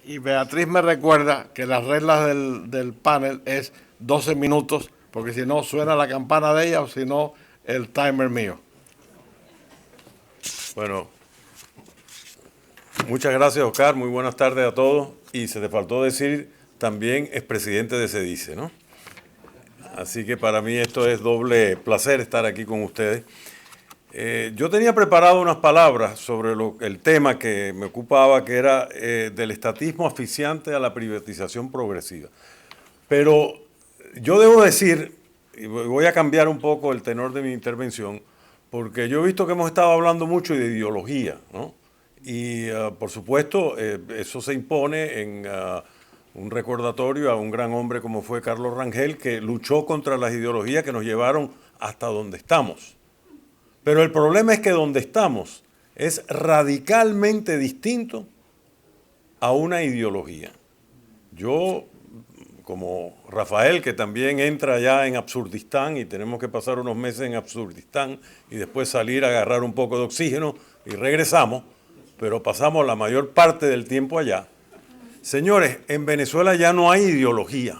Y Beatriz me recuerda que las reglas del panel es 12 minutos, porque si no suena la campana de ella o si no el timer mío. Bueno, muchas gracias, Oscar. Muy buenas tardes a todos. Y se te faltó decir, también es presidente de SEDICE, ¿no? Así que para mí esto es doble placer estar aquí con ustedes. Yo tenía preparado unas palabras sobre el tema que me ocupaba, que era del estatismo asfixiante a la privatización progresiva. Pero yo debo decir, y voy a cambiar un poco el tenor de mi intervención, porque yo he visto que hemos estado hablando mucho de ideología, ¿no? Y por supuesto eso se impone en un recordatorio a un gran hombre como fue Carlos Rangel, que luchó contra las ideologías que nos llevaron hasta donde estamos. Pero el problema es que donde estamos es radicalmente distinto a una ideología. Yo, como Rafael, que también entra ya en Absurdistán y tenemos que pasar unos meses en Absurdistán y después salir a agarrar un poco de oxígeno y regresamos, pero pasamos la mayor parte del tiempo allá. Señores, en Venezuela ya no hay ideología.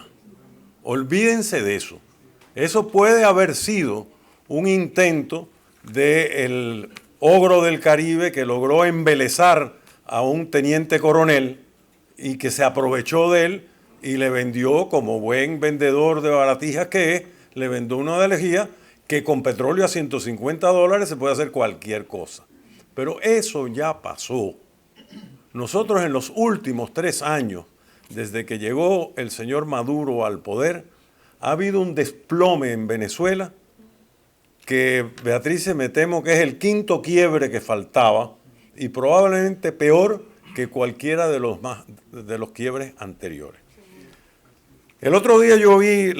Olvídense de eso. Eso puede haber sido un intento del ogro del Caribe que logró embelezar a un teniente coronel y que se aprovechó de él y le vendió, como buen vendedor de baratijas que es, le vendió una ideología que con petróleo a $150 se puede hacer cualquier cosa. Pero eso ya pasó. Nosotros en los últimos 3 años, desde que llegó el señor Maduro al poder, ha habido un desplome en Venezuela que, Beatriz, me temo que es el 5º quiebre que faltaba y probablemente peor que cualquiera de los quiebres anteriores. El otro día yo vi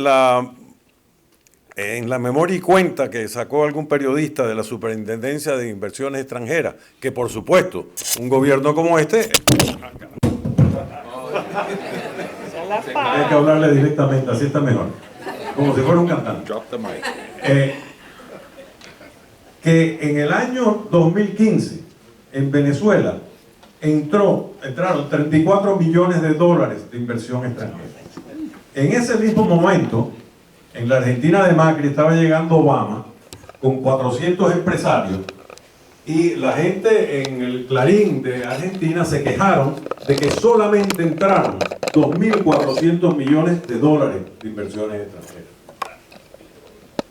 en la memoria y cuenta que sacó algún periodista de la Superintendencia de Inversiones Extranjeras, que por supuesto, un gobierno como este... Hay que hablarle directamente, así está mejor, como si fuera un cantante. Que en el año 2015, en Venezuela, entraron 34 millones de dólares de inversión extranjera. En ese mismo momento, en la Argentina de Macri estaba llegando Obama con 400 empresarios y la gente en el Clarín de Argentina se quejaron de que solamente entraron 2.400 millones de dólares de inversiones extranjeras.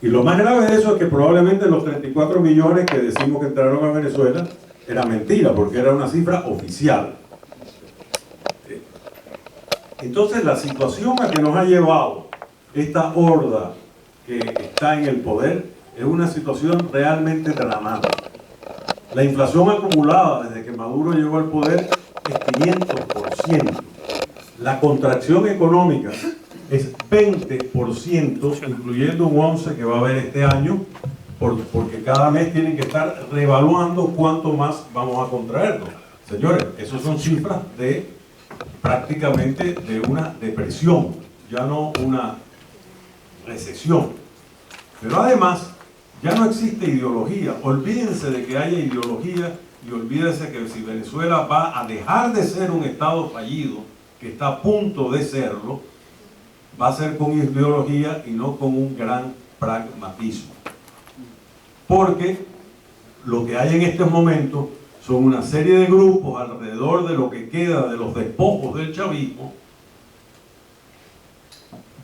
Y lo más grave de eso es que probablemente los 34 millones que decimos que entraron a Venezuela era mentira, porque era una cifra oficial. Entonces la situación a que nos ha llevado esta horda que está en el poder es una situación realmente dramática. La inflación acumulada desde que Maduro llegó al poder es 500%. La contracción económica es 20%, incluyendo un 11% que va a haber este año, porque cada mes tienen que estar reevaluando cuánto más vamos a contraernos. Señores, esas son cifras de prácticamente de una depresión, ya no una recesión. Pero además, ya no existe ideología. Olvídense de que haya ideología y olvídense que si Venezuela va a dejar de ser un Estado fallido, que está a punto de serlo, va a ser con ideología y no con un gran pragmatismo. Porque lo que hay en estos momentos son una serie de grupos alrededor de lo que queda de los despojos del chavismo,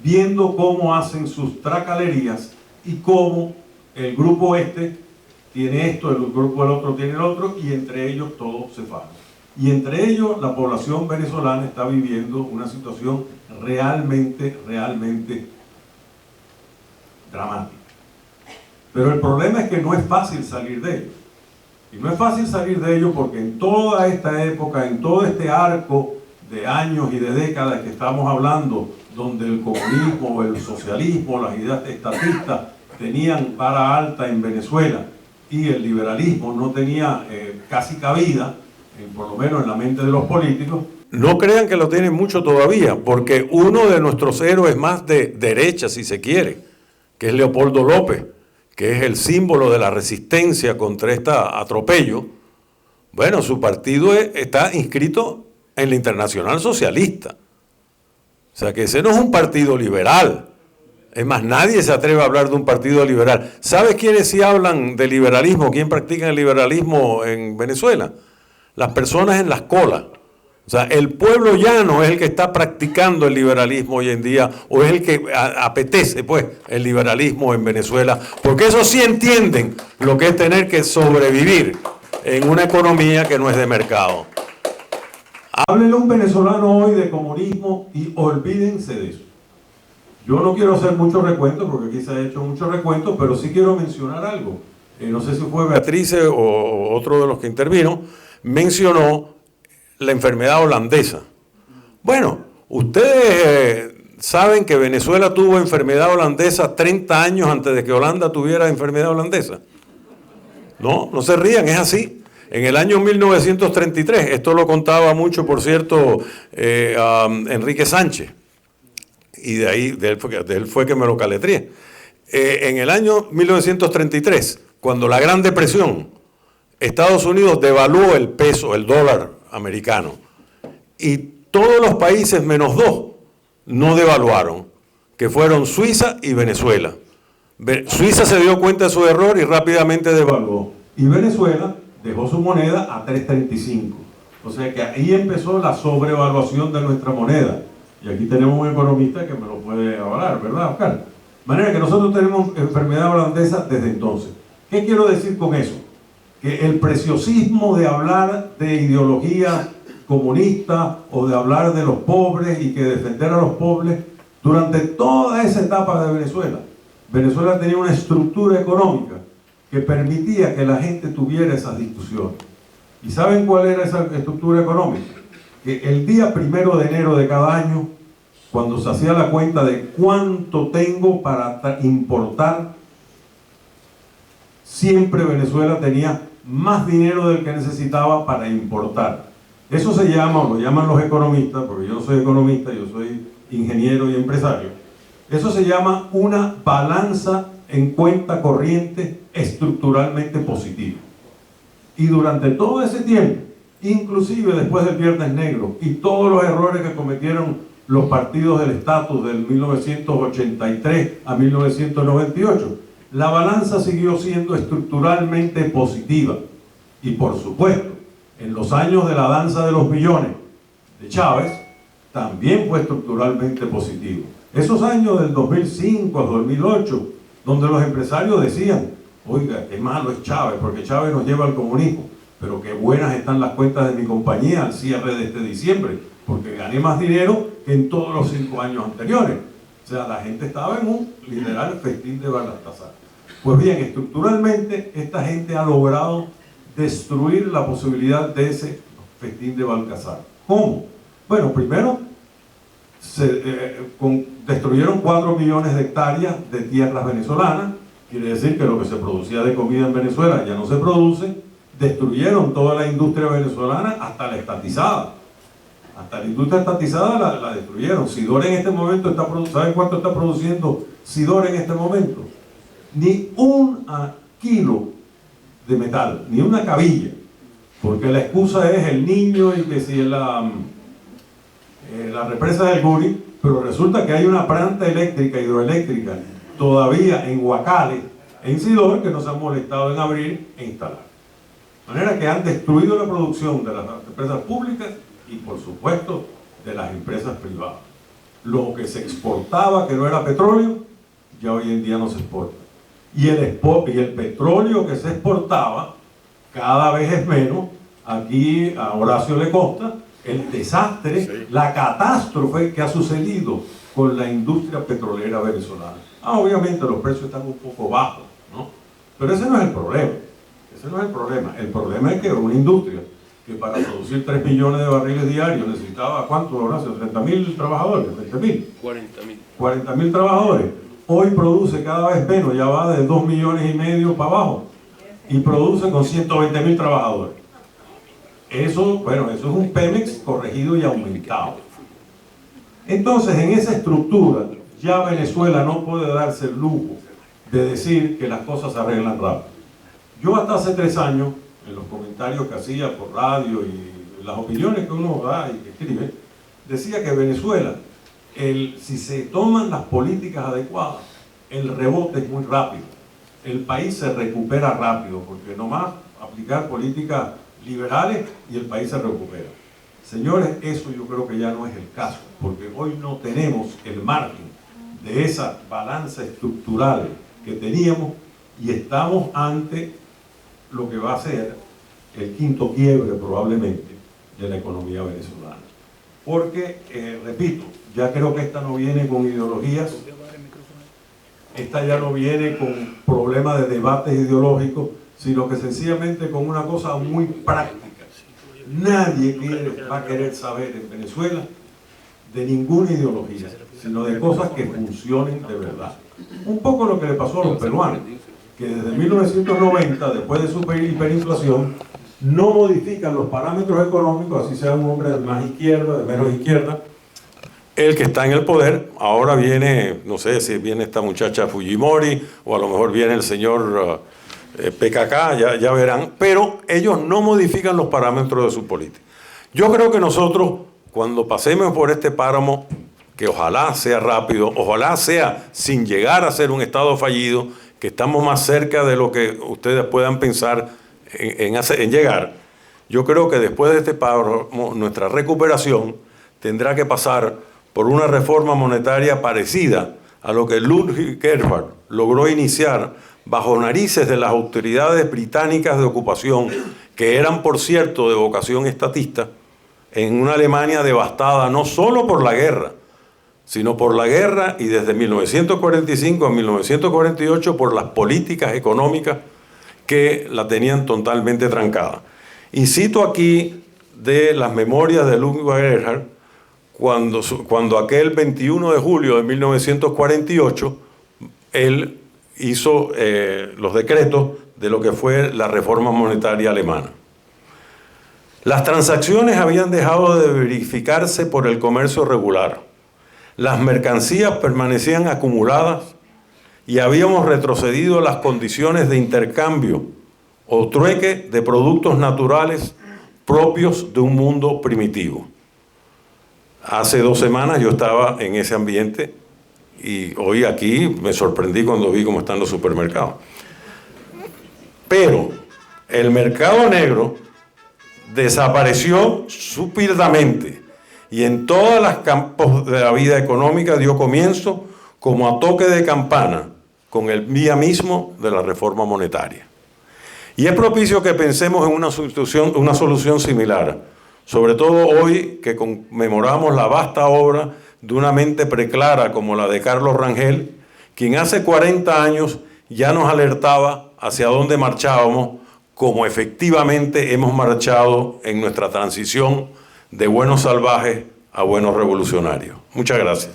viendo cómo hacen sus tracalerías y cómo el grupo este tiene esto, el grupo del otro tiene el otro, y entre ellos todos se fallan. Y entre ellos la población venezolana está viviendo una situación realmente dramática. Pero el problema es que no es fácil salir de ello. Y no es fácil salir de ello porque en toda esta época, en todo este arco de años y de décadas que estamos hablando, donde el comunismo, el socialismo, las ideas estatistas tenían vara alta en Venezuela y el liberalismo no tenía casi cabida, por lo menos en la mente de los políticos. No crean que lo tienen mucho todavía, porque uno de nuestros héroes más de derecha, si se quiere, que es Leopoldo López, que es el símbolo de la resistencia contra este atropello, bueno, su partido está inscrito en la Internacional Socialista. O sea que ese no es un partido liberal. Es más, nadie se atreve a hablar de un partido liberal. ¿Sabes quiénes sí hablan de liberalismo? ¿Quién practica el liberalismo en Venezuela? Las personas en las colas. O sea, el pueblo llano es el que está practicando el liberalismo hoy en día, o es el que apetece, pues, el liberalismo en Venezuela, porque esos sí entienden lo que es tener que sobrevivir en una economía que no es de mercado. Háblenle a un venezolano hoy de comunismo y olvídense de eso. Yo no quiero hacer mucho recuento, porque aquí se ha hecho mucho recuento, pero sí quiero mencionar algo. No sé si fue Beatriz o otro de los que intervino, mencionó la enfermedad holandesa. Bueno, ustedes saben que Venezuela tuvo enfermedad holandesa 30 años antes de que Holanda tuviera enfermedad holandesa. No, no se rían, es así. En el año 1933, esto lo contaba mucho, por cierto, Enrique Sánchez, y de él fue que me lo caletrié. En el año 1933, cuando la Gran Depresión, Estados Unidos devaluó el peso, el dólar americano, y todos los países menos dos no devaluaron, que fueron Suiza y Venezuela. Suiza se dio cuenta de su error y rápidamente devaluó, y Venezuela dejó su moneda a 3.35. O sea que ahí empezó la sobrevaluación de nuestra moneda, y aquí tenemos un economista que me lo puede avalar, ¿verdad, Oscar? De manera que nosotros tenemos enfermedad holandesa desde entonces. ¿Qué quiero decir con eso? Que el preciosismo de hablar de ideología comunista o de hablar de los pobres y que defender a los pobres, durante toda esa etapa de Venezuela, Venezuela tenía una estructura económica que permitía que la gente tuviera esas discusiones. ¿Y saben cuál era esa estructura económica? Que el día 1 de enero de cada año, cuando se hacía la cuenta de cuánto tengo para importar, siempre Venezuela tenía más dinero del que necesitaba para importar. Eso se llama, o lo llaman los economistas, porque yo no soy economista, yo soy ingeniero y empresario, eso se llama una balanza en cuenta corriente estructuralmente positiva. Y durante todo ese tiempo, inclusive después del Viernes Negro y todos los errores que cometieron los partidos del estatus del 1983 a 1998, la balanza siguió siendo estructuralmente positiva. Y por supuesto, en los años de la danza de los billones de Chávez, también fue estructuralmente positivo. Esos años del 2005 al 2008, donde los empresarios decían, oiga, qué malo es Chávez, porque Chávez nos lleva al comunismo, pero qué buenas están las cuentas de mi compañía al cierre de este diciembre, porque gané más dinero que en todos los 5 años anteriores. O sea, la gente estaba en un literal festín de Baltasar. Pues bien, estructuralmente esta gente ha logrado destruir la posibilidad de ese festín de Baltasar. ¿Cómo? Bueno, primero destruyeron 4 millones de hectáreas de tierras venezolanas. Quiere decir que lo que se producía de comida en Venezuela ya no se produce. Destruyeron toda la industria venezolana, hasta la estatizada. Hasta la industria estatizada la destruyeron. Sidor en este momento está produciendo, ¿saben cuánto está produciendo Sidor en este momento? Ni un kilo de metal, ni una cabilla, porque la excusa es el niño y que si la represa del Guri, pero resulta que hay una planta eléctrica, hidroeléctrica, todavía en Huacales, en Sidor, que no se han molestado en abrir e instalar. De manera que han destruido la producción de las empresas públicas y, por supuesto, de las empresas privadas. Lo que se exportaba, que no era petróleo, ya hoy en día no se exporta. Y el petróleo que se exportaba cada vez es menos. Aquí a Horacio le consta el desastre, sí, la catástrofe que ha sucedido con la industria petrolera venezolana. Obviamente los precios están un poco bajos, ¿no? Pero ese no es el problema. Ese no es el problema. El problema es que una industria que para producir 3 millones de barriles diarios necesitaba, ¿cuánto, Horacio? ¿30.000 trabajadores? ¿20.000? 40.000. 40.000 trabajadores. Hoy produce cada vez menos, ya va de 2,5 millones para abajo, y produce con 120.000 trabajadores. Eso, bueno, eso es un Pemex corregido y aumentado. Entonces, en esa estructura, ya Venezuela no puede darse el lujo de decir que las cosas se arreglan rápido. Yo hasta hace 3 años, en los comentarios que hacía por radio y las opiniones que uno da y que escribe, decía que Venezuela, si se toman las políticas adecuadas, el rebote es muy rápido. El país se recupera rápido, porque nomás aplicar políticas liberales y el país se recupera. Señores, eso yo creo que ya no es el caso, porque hoy no tenemos el margen de esa balanza estructural que teníamos y estamos ante lo que va a ser el quinto quiebre probablemente de la economía venezolana. Porque, repito, ya creo que esta no viene con ideologías, esta ya no viene con problemas de debates ideológicos, sino que sencillamente con una cosa muy práctica. Nadie va a querer saber en Venezuela de ninguna ideología, sino de cosas que funcionen de verdad. Un poco lo que le pasó a los peruanos, que desde 1990, después de su hiperinflación, no modifican los parámetros económicos, así sea un hombre de más izquierda, de menos izquierda. El que está en el poder, ahora viene, no sé si viene esta muchacha Fujimori, o a lo mejor viene el señor PKK, ya verán, pero ellos no modifican los parámetros de su política. Yo creo que nosotros, cuando pasemos por este páramo, que ojalá sea rápido, ojalá sea sin llegar a ser un Estado fallido, que estamos más cerca de lo que ustedes puedan pensar en llegar. Yo creo que después de este páramo, nuestra recuperación tendrá que pasar por una reforma monetaria parecida a lo que Ludwig Erhard logró iniciar bajo narices de las autoridades británicas de ocupación, que eran, por cierto, de vocación estatista, en una Alemania devastada no solo por la guerra, sino por la guerra y desde 1945 a 1948 por las políticas económicas que la tenían totalmente trancada. Y cito aquí de las memorias de Ludwig Erhard, cuando aquel 21 de julio de 1948, él hizo los decretos de lo que fue la reforma monetaria alemana. Las transacciones habían dejado de verificarse por el comercio regular. Las mercancías permanecían acumuladas y habíamos retrocedido a las condiciones de intercambio o trueque de productos naturales propios de un mundo primitivo. Hace 2 semanas yo estaba en ese ambiente y hoy aquí me sorprendí cuando vi cómo están los supermercados. Pero el mercado negro desapareció súbitamente y en todos los campos de la vida económica dio comienzo como a toque de campana con el día mismo de la reforma monetaria. Y es propicio que pensemos en una solución similar, sobre todo hoy que conmemoramos la vasta obra de una mente preclara como la de Carlos Rangel, quien hace 40 años ya nos alertaba hacia dónde marchábamos, como efectivamente hemos marchado en nuestra transición de buenos salvajes a buenos revolucionarios. Muchas gracias.